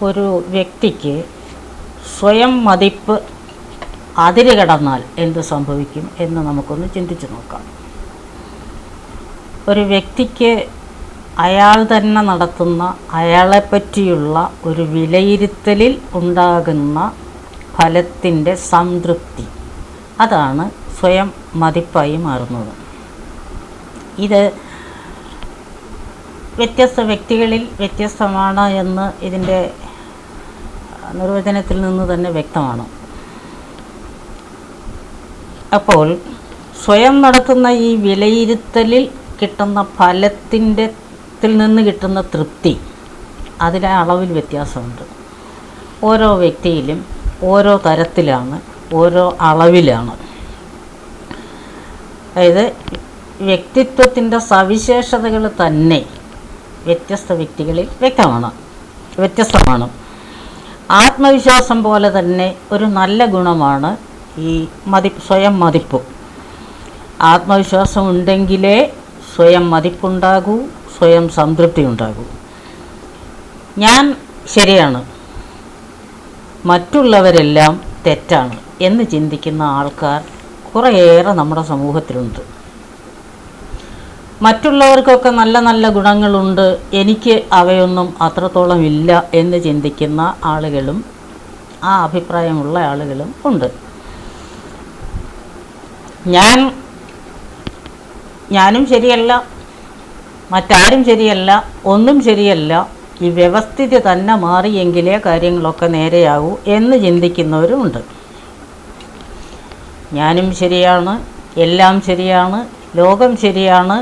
ഒരു വ്യക്തിക്ക് സ്വയം മതിപ്പ് അതിര് കടന്നാൽ എന്ത് സംഭവിക്കും എന്ന് നമുക്കൊന്ന് ചിന്തിച്ചു നോക്കാം. ഒരു വ്യക്തിക്ക് അയാൾ തന്നെ നടത്തുന്ന അയാളെപ്പറ്റിയുള്ള ഒരു വിലയിരുത്തലിൽ ഉണ്ടാകുന്ന ഫലത്തിൻ്റെ സംതൃപ്തി, അതാണ് സ്വയം മതിപ്പായി മാറുന്നത്. ഇത് വ്യത്യസ്ത വ്യക്തികളിൽ വ്യത്യസ്തമാണ് എന്ന് ഇതിൻ്റെ നിർവചനത്തിൽ നിന്ന് തന്നെ വ്യക്തമാണ്. അപ്പോൾ സ്വയം നടത്തുന്ന ഈ വിലയിരുത്തലിൽ കിട്ടുന്ന ഫലത്തിൻ്റെ നിന്ന് കിട്ടുന്ന തൃപ്തി, അതിലെ അളവിൽ വ്യത്യാസമുണ്ട്. ഓരോ വ്യക്തിയിലും ഓരോ തരത്തിലാണ്, ഓരോ അളവിലാണ്. അതായത് വ്യക്തിത്വത്തിൻ്റെ സവിശേഷതകൾ തന്നെ വ്യത്യസ്ത വ്യക്തികളിൽ വ്യത്യസ്തമാണ്. ആത്മവിശ്വാസം പോലെ തന്നെ ഒരു നല്ല ഗുണമാണ് ഈ സ്വയം മതിപ്പ്. ആത്മവിശ്വാസം ഉണ്ടെങ്കിലേ സ്വയം മതിപ്പുണ്ടാകൂ, സ്വയം സംതൃപ്തി ഉണ്ടാകൂ. ഞാൻ ശരിയാണ്, മറ്റുള്ളവരെല്ലാം തെറ്റാണ് എന്ന് ചിന്തിക്കുന്ന ആൾക്കാർ കുറേയേറെ നമ്മുടെ സമൂഹത്തിലുണ്ട്. മറ്റുള്ളവർക്കൊക്കെ നല്ല നല്ല ഗുണങ്ങളുണ്ട്, എനിക്ക് അവയൊന്നും അത്രത്തോളം ഇല്ല എന്ന് ചിന്തിക്കുന്ന ആളുകളും ആ അഭിപ്രായമുള്ള ആളുകളും ഉണ്ട്. ഞാനും ശരിയല്ല, മറ്റാരും ശരിയല്ല, ഒന്നും ശരിയല്ല, ഈ വ്യവസ്ഥിതി തന്നെ മാറിയെങ്കിലേ കാര്യങ്ങളൊക്കെ നേരെയാകൂ എന്ന് ചിന്തിക്കുന്നവരുമുണ്ട്. ഞാനും ശരിയാണ്, എല്ലാം ശരിയാണ്, ലോകം ശരിയാണ്,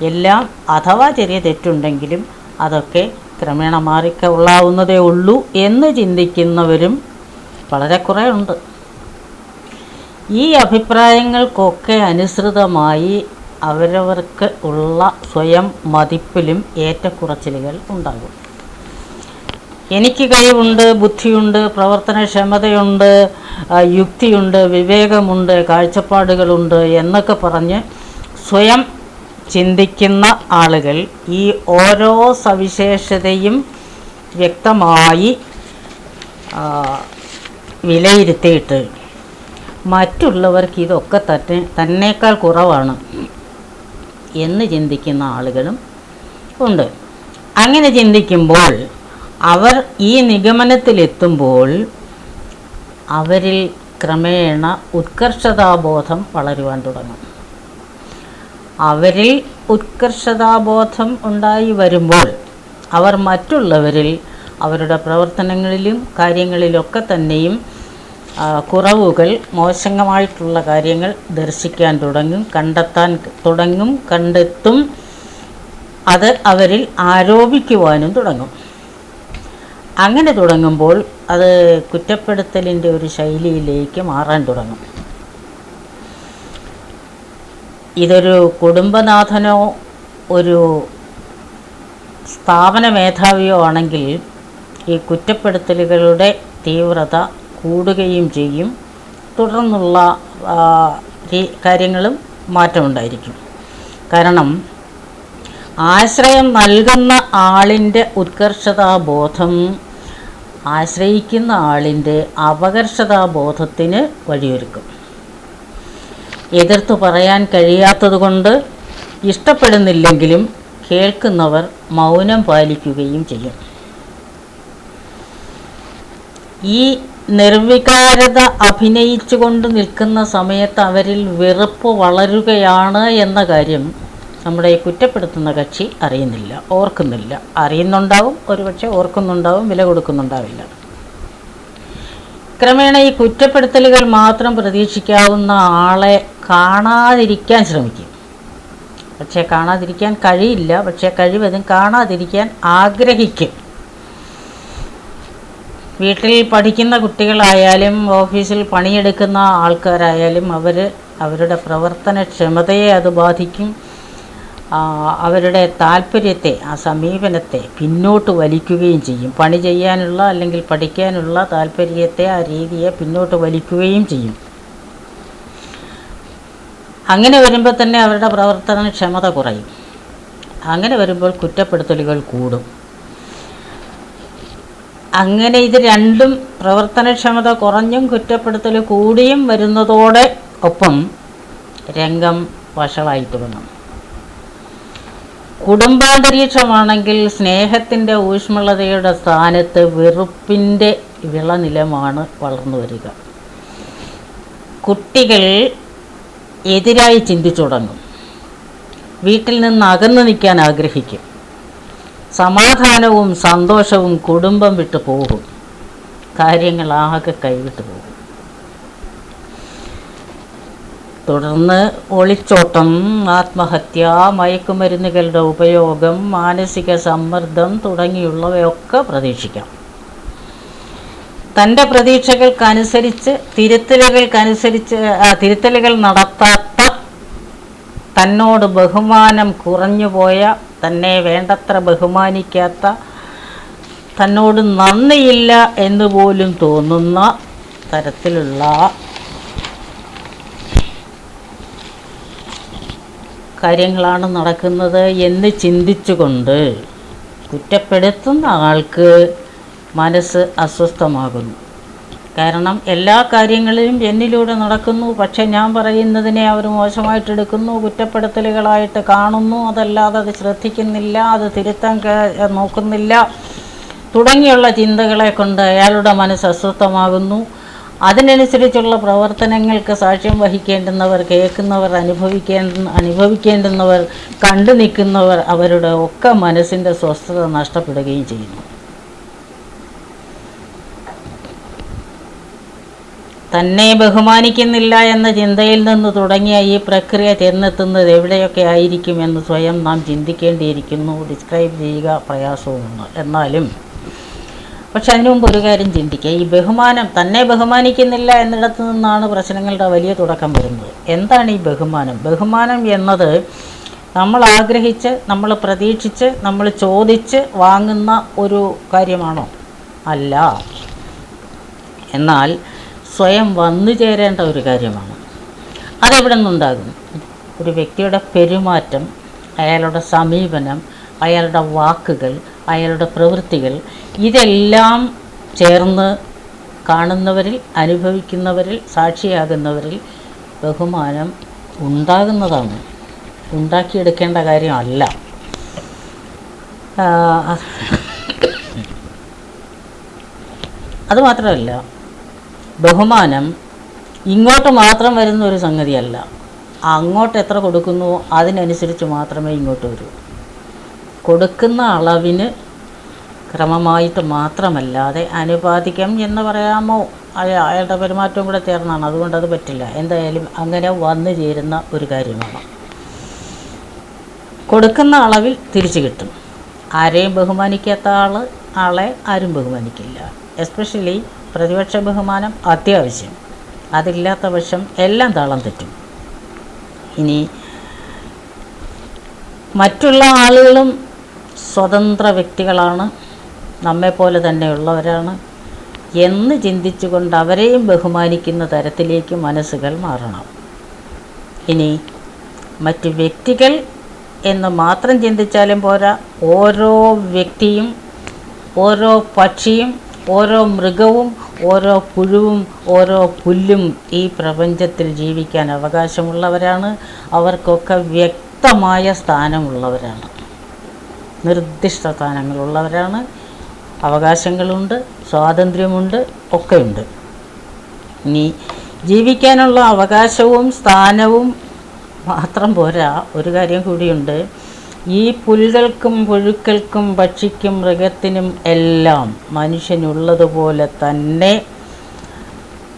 എല്ലാം അഥവാ ചെറിയ തെറ്റുണ്ടെങ്കിലും അതൊക്കെ ക്രമേണ മാറിക്കൊള്ളാവുന്നതേ ഉള്ളൂ എന്ന് ചിന്തിക്കുന്നവരും വളരെ കുറേ ഉണ്ട്. ഈ അഭിപ്രായങ്ങൾക്കൊക്കെ അനുസൃതമായി അവരവർക്ക് ഉള്ള സ്വയം മതിപ്പിലും ഏറ്റക്കുറച്ചിലുകൾ ഉണ്ടാകും. എനിക്ക് കഴിവുണ്ട്, ബുദ്ധിയുണ്ട്, പ്രവർത്തനക്ഷമതയുണ്ട്, യുക്തിയുണ്ട്, വിവേകമുണ്ട്, കാഴ്ചപ്പാടുകളുണ്ട് എന്നൊക്കെ പറഞ്ഞ് സ്വയം ചിന്തിക്കുന്ന ആളുകൾ ഈ ഓരോ സവിശേഷതയും വ്യക്തമായി വിലയിരുത്തിയിട്ട് മറ്റുള്ളവർക്ക് ഇതൊക്കെ തന്നേക്കാൾ കുറവാണ് എന്ന് ചിന്തിക്കുന്ന ആളുകളും ഉണ്ട്. അങ്ങനെ ചിന്തിക്കുമ്പോൾ അവർ ഈ നിഗമനത്തിലെത്തുമ്പോൾ അവരിൽ ക്രമേണ ഉത്കർഷതാബോധം വളരുവാൻ തുടങ്ങും. അവരിൽ ഉത്കർഷതാബോധം ഉണ്ടായി വരുമ്പോൾ അവർ മറ്റുള്ളവരിൽ അവരുടെ പ്രവർത്തനങ്ങളിലും കാര്യങ്ങളിലൊക്കെ തന്നെയും കുറവുകൾ, മോശമായിട്ടുള്ള കാര്യങ്ങൾ ദർശിക്കാൻ കണ്ടെത്തും. അത് അവരിൽ ആരോപിക്കുവാനും തുടങ്ങും. അങ്ങനെ തുടങ്ങുമ്പോൾ അത് കുറ്റപ്പെടുത്തലിൻ്റെ ഒരു ശൈലിയിലേക്ക് മാറാൻ തുടങ്ങും. ഇതൊരു കുടുംബനാഥനോ ഒരു സ്ഥാപന മേധാവിയോ ആണെങ്കിൽ ഈ കുറ്റപ്പെടുത്തലുകളുടെ തീവ്രത കൂടുകയും ചെയ്യും. തുടർന്നുള്ള കാര്യങ്ങളും മാറ്റമുണ്ടായിരിക്കും. കാരണം ആശ്രയം നൽകുന്ന ആളിൻ്റെ ഉത്കർഷതാബോധം ആശ്രയിക്കുന്ന ആളിൻ്റെ അപകർഷതാബോധത്തിന് വഴിയൊരുക്കും. എതിർത്തു പറയാൻ കഴിയാത്തതുകൊണ്ട് ഇഷ്ടപ്പെടുന്നില്ലെങ്കിലും കേൾക്കുന്നവർ മൗനം പാലിക്കുകയും ചെയ്യും. ഈ നിർവികാരത അഭിനയിച്ചുകൊണ്ട് നിൽക്കുന്ന സമയത്ത് അവരിൽ വെറുപ്പ് വളരുകയാണ് എന്ന കാര്യം നമ്മുടെ ഈ കുറ്റപ്പെടുത്തുന്ന കക്ഷി ഓർക്കുന്നില്ല. അറിയുന്നുണ്ടാവും, ഒരുപക്ഷെ ഓർക്കുന്നുണ്ടാവും, വില കൊടുക്കുന്നുണ്ടാവില്ല. ക്രമേണ ഈ കുറ്റപ്പെടുത്തലുകൾ മാത്രം പ്രതീക്ഷിക്കാവുന്ന ആളെ കാണാതിരിക്കാൻ ശ്രമിക്കും. പക്ഷേ കാണാതിരിക്കാൻ കഴിയില്ല. പക്ഷേ കഴിവതും കാണാതിരിക്കാൻ ആഗ്രഹിക്കും. വീട്ടിൽ പഠിക്കുന്ന കുട്ടികളായാലും ഓഫീസിൽ പണിയെടുക്കുന്ന ആൾക്കാരായാലും അവരുടെ പ്രവർത്തനക്ഷമതയെ അത് ബാധിക്കും. അവരുടെ താല്പര്യത്തെ, ആ സമീപനത്തെ പിന്നോട്ട് വലിക്കുകയും ചെയ്യും. പണി ചെയ്യാനുള്ള അല്ലെങ്കിൽ പഠിക്കാനുള്ള താല്പര്യത്തെ, ആ രീതിയെ പിന്നോട്ട് വലിക്കുകയും ചെയ്യും. അങ്ങനെ വരുമ്പോൾ തന്നെ അവരുടെ പ്രവർത്തനക്ഷമത കുറയും. അങ്ങനെ വരുമ്പോൾ കുറ്റപ്പെടുത്തലുകൾ കൂടും. അങ്ങനെ ഇത് രണ്ടും പ്രവർത്തനക്ഷമത കുറഞ്ഞും കുറ്റപ്പെടുത്തൽ കൂടിയും വരുന്നതോടെ ഒപ്പം രംഗം വഷളായി തുടങ്ങും. കുടുംബാന്തരീക്ഷമാണെങ്കിൽ സ്നേഹത്തിൻ്റെ ഊഷ്മളതയുടെ സ്ഥാനത്ത് വെറുപ്പിൻ്റെ വിളനിലമാണ് വളർന്നു വരിക. കുട്ടികൾ എതിരായി ചിന്തിച്ചു തുടങ്ങും. വീട്ടിൽ നിന്ന് അകന്നു നിൽക്കാൻ ആഗ്രഹിക്കും. സമാധാനവും സന്തോഷവും കുടുംബം വിട്ടു പോകും. കാര്യങ്ങളാകെ കൈവിട്ടു പോകും. തുടർന്ന് ഒളിച്ചോട്ടം, ആത്മഹത്യ, മയക്കുമരുന്നുകളുടെ ഉപയോഗം, മാനസിക സമ്മർദ്ദം തുടങ്ങിയുള്ളവയൊക്കെ പ്രതീക്ഷിക്കാം. തൻ്റെ പ്രതീക്ഷകൾക്കനുസരിച്ച് തിരുത്തലുകൾ നടത്താത്ത, തന്നോട് ബഹുമാനം കുറഞ്ഞുപോയ, തന്നെ വേണ്ടത്ര ബഹുമാനിക്കാത്ത, തന്നോട് നന്ദിയില്ല എന്ന് പോലും തോന്നുന്ന തരത്തിലുള്ള കാര്യങ്ങളാണ് നടക്കുന്നത് എന്ന് ചിന്തിച്ചുകൊണ്ട് കുറ്റപ്പെടുത്തുന്ന ആൾക്ക് മനസ്സ് അസ്വസ്ഥമാകുന്നു. കാരണം എല്ലാ കാര്യങ്ങളിലും എന്നിലൂടെ നടക്കുന്നു, പക്ഷെ ഞാൻ പറയുന്നതിനെ അവർ മോശമായിട്ടെടുക്കുന്നു, കുറ്റപ്പെടുത്തലുകളായിട്ട് കാണുന്നു, അതല്ലാതെ അത് ശ്രദ്ധിക്കുന്നില്ല, അത് തിരുത്താൻ നോക്കുന്നില്ല തുടങ്ങിയുള്ള ചിന്തകളെ കൊണ്ട് അയാളുടെ മനസ്സ് അസ്വസ്ഥമാകുന്നു. അതിനനുസരിച്ചുള്ള പ്രവർത്തനങ്ങൾക്ക് സാക്ഷ്യം വഹിക്കേണ്ടുന്നവർ, കേൾക്കുന്നവർ, അനുഭവിക്കേണ്ടുന്നവർ, കണ്ടു നിൽക്കുന്നവർ അവരുടെ ഒക്കെ മനസ്സിൻ്റെ സ്വസ്ഥത നഷ്ടപ്പെടുകയും ചെയ്യുന്നു. തന്നെ ബഹുമാനിക്കുന്നില്ല എന്ന ചിന്തയിൽ നിന്ന് തുടങ്ങിയ ഈ പ്രക്രിയ ചെന്നെത്തുന്നത് എവിടെയൊക്കെ ആയിരിക്കുമെന്ന് സ്വയം നാം ചിന്തിക്കേണ്ടിയിരിക്കുന്നു. ഡിസ്ക്രൈബ് ചെയ്യുക പ്രയാസവുമാണ്. എന്നാലും പക്ഷെ അതിനു മുമ്പ് ഒരു കാര്യം ചിന്തിക്കുക. ഈ ബഹുമാനം, തന്നെ ബഹുമാനിക്കുന്നില്ല എന്നിടത്ത് നിന്നാണ് പ്രശ്നങ്ങളുടെ വലിയ തുടക്കം വരുന്നത്. എന്താണ് ഈ ബഹുമാനം? ബഹുമാനം എന്നത് നമ്മൾ ആഗ്രഹിച്ച്, നമ്മൾ പ്രതീക്ഷിച്ച്, നമ്മൾ ചോദിച്ച് വാങ്ങുന്ന ഒരു കാര്യമാണോ? അല്ല. എന്നാൽ സ്വയം വന്നു ചേരേണ്ട ഒരു കാര്യമാണ്. അതെവിടെ നിന്നുണ്ടാകും? ഒരു വ്യക്തിയുടെ പെരുമാറ്റം, അയാളുടെ സമീപനം, അയാളുടെ വാക്കുകൾ, അയാളുടെ പ്രവൃത്തികൾ, ഇതെല്ലാം ചേർന്ന് കാണുന്നവരിൽ, അനുഭവിക്കുന്നവരിൽ, സാക്ഷിയാകുന്നവരിൽ ബഹുമാനം ഉണ്ടാകുന്നതാണ്. ഉണ്ടാക്കിയെടുക്കേണ്ട കാര്യമല്ല. അതുമാത്രമല്ല, ബഹുമാനം ഇങ്ങോട്ട് മാത്രം വരുന്ന ഒരു സംഗതിയല്ല. അങ്ങോട്ട് എത്ര കൊടുക്കുന്നുവോ അതിനനുസരിച്ച് മാത്രമേ ഇങ്ങോട്ട് വരൂ. കൊടുക്കുന്ന അളവിന് ക്രമമായിട്ട് മാത്രമല്ലാതെ ആനുപാതികം എന്ന് പറയാമോ, അയാളുടെ പെരുമാറ്റവും കൂടെ ചേർന്നാണ്. അതുകൊണ്ട് അത് പറ്റില്ല. എന്തായാലും അങ്ങനെ വന്നു ചേരുന്ന ഒരു കാര്യമാണ്. കൊടുക്കുന്ന അളവിൽ തിരിച്ചു കിട്ടും. ആരെയും ബഹുമാനിക്കാത്ത ആളെ ആരും ബഹുമാനിക്കില്ല. എസ്പെഷ്യലി പ്രതിപക്ഷ ബഹുമാനം അത്യാവശ്യം. അതില്ലാത്ത പക്ഷം എല്ലാം താളം തെറ്റും. ഇനി മറ്റുള്ള ആളുകളും സ്വതന്ത്ര വ്യക്തികളാണ്, നമ്മെപ്പോലെ തന്നെയുള്ളവരാണ് എന്ന് ചിന്തിച്ചുകൊണ്ട് അവരെയും ബഹുമാനിക്കുന്ന തരത്തിലേക്ക് മനസ്സുകൾ മാറണം. ഇനി മറ്റ് വ്യക്തികൾ എന്ന് മാത്രം ചിന്തിച്ചാലും പോരാ. ഓരോ വ്യക്തിയും, ഓരോ പക്ഷിയും, ഓരോ മൃഗവും, ഓരോ പുഴുവും, ഓരോ പുല്ലും ഈ പ്രപഞ്ചത്തിൽ ജീവിക്കാൻ അവകാശമുള്ളവരാണ്. അവർക്കൊക്കെ വ്യക്തമായ സ്ഥാനമുള്ളവരാണ്, നിർദ്ദിഷ്ട സ്ഥാനങ്ങളുള്ളവരാണ്. അവകാശങ്ങളുണ്ട്, സ്വാതന്ത്ര്യമുണ്ട്, ഒക്കെയുണ്ട്. ഇനി ജീവിക്കാനുള്ള അവകാശവും സ്ഥാനവും മാത്രം പോരാ, ഒരു കാര്യം കൂടിയുണ്ട്. ഈ പുൽകൾക്കും പുഴുക്കൾക്കും പക്ഷിക്കും മൃഗത്തിനും എല്ലാം മനുഷ്യനുള്ളതുപോലെ തന്നെ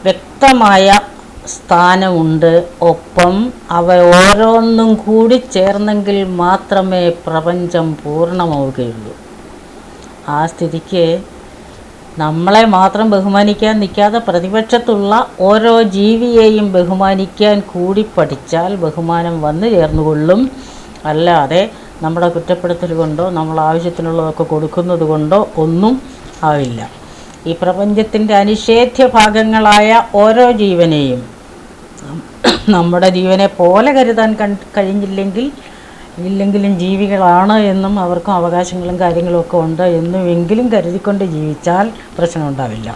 വ്യക്തമായ സ്ഥാനമുണ്ട്. ഒപ്പം അവ ഓരോന്നും കൂടി ചേർന്നെങ്കിൽ മാത്രമേ പ്രപഞ്ചം പൂർണ്ണമാവുകയുള്ളൂ. ആ സ്ഥിതിക്ക് നമ്മളെ മാത്രം ബഹുമാനിക്കാൻ നിൽക്കാതെ പ്രതിപക്ഷത്തുള്ള ഓരോ ജീവിയെയും ബഹുമാനിക്കാൻ കൂടി പഠിച്ചാൽ ബഹുമാനം വന്നു ചേർന്നുകൊള്ളും. അല്ലാതെ നമ്മുടെ കുറ്റപ്പെടുത്തൽ കൊണ്ടോ നമ്മൾ ആവശ്യത്തിനുള്ളതൊക്കെ കൊടുക്കുന്നത് കൊണ്ടോ ഒന്നും ആവില്ല. ഈ പ്രപഞ്ചത്തിൻ്റെ അനിഷേധ്യ ഭാഗങ്ങളായ ഓരോ ജീവനെയും നമ്മുടെ ജീവനെ പോലെ കരുതാൻ കഴിഞ്ഞില്ലെങ്കിൽ ഇല്ലെങ്കിലും ജീവികളാണ് എന്നും അവർക്കും അവകാശങ്ങളും കാര്യങ്ങളും ഒക്കെ ഉണ്ട് എന്നുമെങ്കിലും കരുതിക്കൊണ്ട് ജീവിച്ചാൽ പ്രശ്നം ഉണ്ടാവില്ല.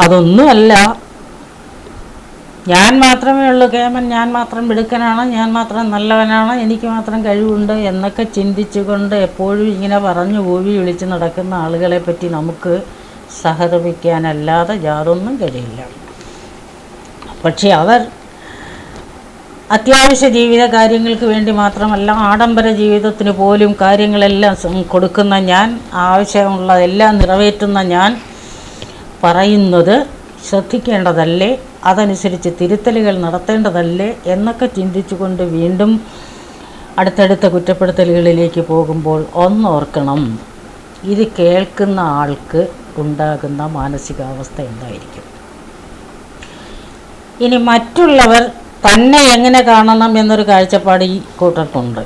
അതൊന്നുമല്ല, ഞാൻ മാത്രമേ ഉള്ളൂ കേമൻ, ഞാൻ മാത്രം മിടുക്കനാണ്, ഞാൻ മാത്രം നല്ലവനാണ്, എനിക്ക് മാത്രം കഴിവുണ്ട് എന്നൊക്കെ ചിന്തിച്ചുകൊണ്ട് എപ്പോഴും ഇങ്ങനെ പറഞ്ഞു ഊവി വിളിച്ച് നടക്കുന്ന ആളുകളെ പറ്റി നമുക്ക് സഹതപിക്കാനല്ലാതെ യാതൊന്നും കഴിയില്ല. പക്ഷേ അവർ അത്യാവശ്യ ജീവിത കാര്യങ്ങൾക്ക് വേണ്ടി മാത്രമല്ല, ആഡംബര ജീവിതത്തിന് പോലും കാര്യങ്ങളെല്ലാം കൊടുക്കുന്ന ഞാൻ, ആവശ്യമുള്ളതെല്ലാം നിറവേറ്റുന്ന ഞാൻ പറയുന്നത് ശ്രദ്ധിക്കേണ്ടതല്ലേ, അതനുസരിച്ച് തിരുത്തലുകൾ നടത്തേണ്ടതല്ലേ എന്നൊക്കെ ചിന്തിച്ചുകൊണ്ട് വീണ്ടും അടുത്തടുത്ത കുറ്റപ്പെടുത്തലുകളിലേക്ക് പോകുമ്പോൾ ഒന്നോർക്കണം, ഇത് കേൾക്കുന്ന ആൾക്ക് ഉണ്ടാകുന്ന മാനസികാവസ്ഥ എന്തായിരിക്കും. ഇനി മറ്റുള്ളവർ തന്നെ എങ്ങനെ കാണണം എന്നൊരു കാഴ്ചപ്പാട് ഈ കൂട്ടർക്കുണ്ട്.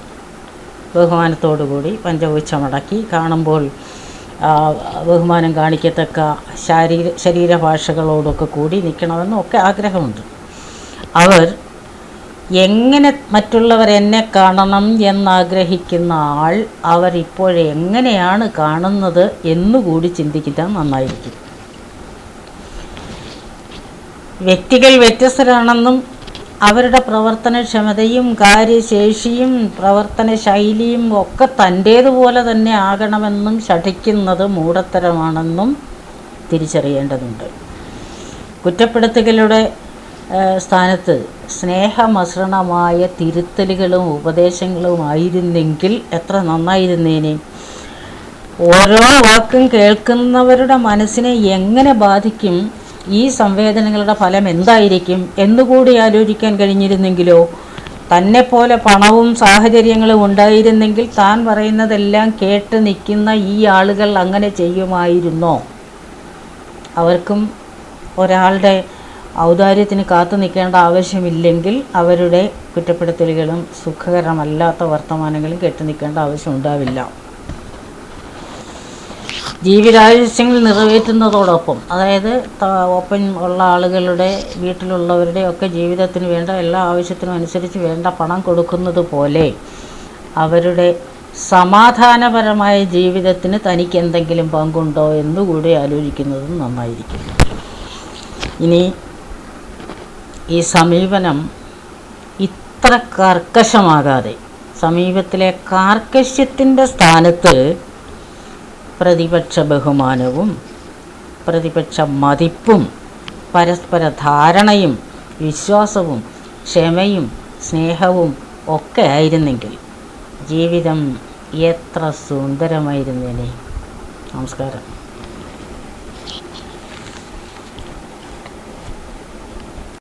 ബഹുമാനത്തോടുകൂടി പഞ്ചപുച്ഛമടക്കി കാണുമ്പോൾ ബഹുമാനം കാണിക്കത്തക്ക ശരീരഭാഷകളോടൊക്കെ കൂടി നിൽക്കണമെന്നും ഒക്കെ ആഗ്രഹമുണ്ട്. അവർ എങ്ങനെ മറ്റുള്ളവർ എന്നെ കാണണം എന്നാഗ്രഹിക്കുന്ന ആൾ അവരിപ്പോഴെങ്ങനെയാണ് കാണുന്നത് എന്നുകൂടി ചിന്തിക്കാൻ നന്നായിരിക്കും. വ്യക്തികൾ വ്യത്യസ്തരാണെന്നും അവരുടെ പ്രവർത്തനക്ഷമതയും കാര്യശേഷിയും പ്രവർത്തന ശൈലിയും ഒക്കെ തൻ്റേതുപോലെ തന്നെ ആകണമെന്നും ശഠിക്കുന്നത് മൂഢത്തരമാണെന്നും തിരിച്ചറിയേണ്ടതുണ്ട്. കുറ്റപ്പെടുത്തലുകളുടെ സ്ഥാനത്ത് സ്നേഹമസൃണമായ തിരുത്തലുകളും ഉപദേശങ്ങളും ആയിരുന്നെങ്കിൽ എത്ര നന്നായിരുന്നേനെ. ഓരോ വാക്കും കേൾക്കുന്നവരുടെ മനസ്സിനെ എങ്ങനെ ബാധിക്കും, ഈ സംവേദനങ്ങളുടെ ഫലം എന്തായിരിക്കും എന്നുകൂടി ആലോചിക്കാൻ കഴിഞ്ഞിരുന്നെങ്കിലോ. തന്നെപ്പോലെ പണവും സാഹചര്യങ്ങളും ഉണ്ടായിരുന്നെങ്കിൽ താൻ പറയുന്നതെല്ലാം കേട്ട് നിൽക്കുന്ന ഈ ആളുകൾ അങ്ങനെ ചെയ്യുമായിരുന്നോ? അവർക്കും ഒരാളുടെ ഔദാര്യത്തിന് കാത്തു നിൽക്കേണ്ട ആവശ്യമില്ലെങ്കിൽ അവരുടെ കുറ്റപ്പെടുത്തലുകളും സുഖകരമല്ലാത്ത വർത്തമാനങ്ങളും കേട്ടു നിൽക്കേണ്ട ആവശ്യം ഉണ്ടാവില്ല. ജീവിതാവശ്യങ്ങൾ നിറവേറ്റുന്നതോടൊപ്പം, അതായത് ഒപ്പം ഉള്ള ആളുകളുടെ വീട്ടിലുള്ളവരുടെ ഒക്കെ ജീവിതത്തിന് വേണ്ട എല്ലാ ആവശ്യത്തിനും അനുസരിച്ച് വേണ്ട പണം കൊടുക്കുന്നത് പോലെ അവരുടെ സമാധാനപരമായ ജീവിതത്തിന് തനിക്ക് എന്തെങ്കിലും പങ്കുണ്ടോ എന്നുകൂടി ആലോചിക്കുന്നതും നന്നായിരിക്കും. ഇനി ഈ സമീപനം ഇത്ര കർക്കശമാകാതെ സമീപത്തിലെ കാർക്കശ്യത്തിൻ്റെ സ്ഥാനത്ത് പ്രതിപക്ഷ ബഹുമാനവും പ്രതിപക്ഷ മതിപ്പും പരസ്പര ധാരണയും വിശ്വാസവും ക്ഷമയും സ്നേഹവും ഒക്കെ ആയിരുന്നെങ്കിൽ ജീവിതം എത്ര സുന്ദരമായിരുന്നേനെ. നമസ്കാരം.